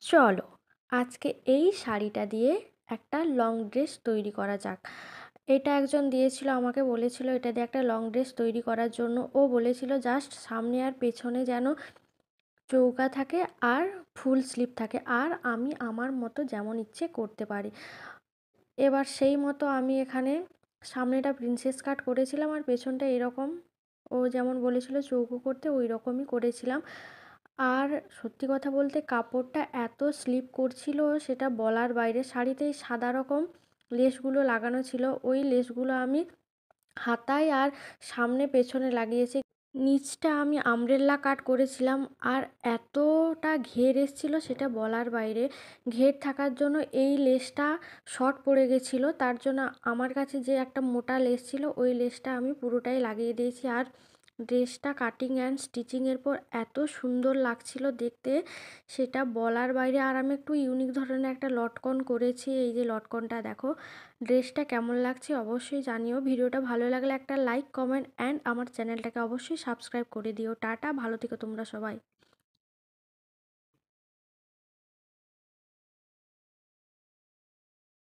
চলো আজকে এই শাড়িটা দিয়ে একটা লং ড্রেস তৈরি করা যাক। এটা একজন দিয়েছিল, আমাকে বলেছিল এটা দিয়ে একটা লং ড্রেস তৈরি করার জন্য। ও বলেছিল জাস্ট সামনে আর পেছনে যেন চৌকা থাকে আর ফুল স্লিভ থাকে, আর আমি আমার মতো যেমন ইচ্ছে করতে পারি। এবার সেই মতো আমি এখানে সামনেটা প্রিন্সেস কাট করেছিলাম আর পেছনটা এরকম ও যেমন বলেছিল চৌকো করতে ওই রকমই করেছিলাম। আর সত্যি কথা বলতে কাপড়টা এত স্লিপ করছিল সেটা বলার বাইরে। শাড়িতেই সাদা রকম লেসগুলো লাগানো ছিল, ওই লেসগুলো আমি হাতায় আর সামনে পেছনে লাগিয়েছি। নিচটা আমি আমব্রেলা কাট করেছিলাম আর এতটা ঘের এসছিল সেটা বলার বাইরে। ঘের থাকার জন্য এই লেসটা শর্ট পড়ে গেছিলো, তার জন্য আমার কাছে যে একটা মোটা লেস ছিল ওই লেসটা আমি পুরোটাই লাগিয়ে দিয়েছি। আর ড্রেসটা কাটিং অ্যান্ড স্টিচিংয়ের পর এত সুন্দর লাগছিল দেখতে সেটা বলার বাইরে। আর আমি একটু ইউনিক ধরনের একটা লটকন করেছি, এই যে লটকনটা দেখো। ড্রেসটা কেমন লাগছে অবশ্যই জানিও। ভিডিওটা ভালো লাগলে একটা লাইক, কমেন্ট অ্যান্ড আমার চ্যানেলটাকে অবশ্যই সাবস্ক্রাইব করে দিও। টাটা, ভালো থেকো তোমরা সবাই।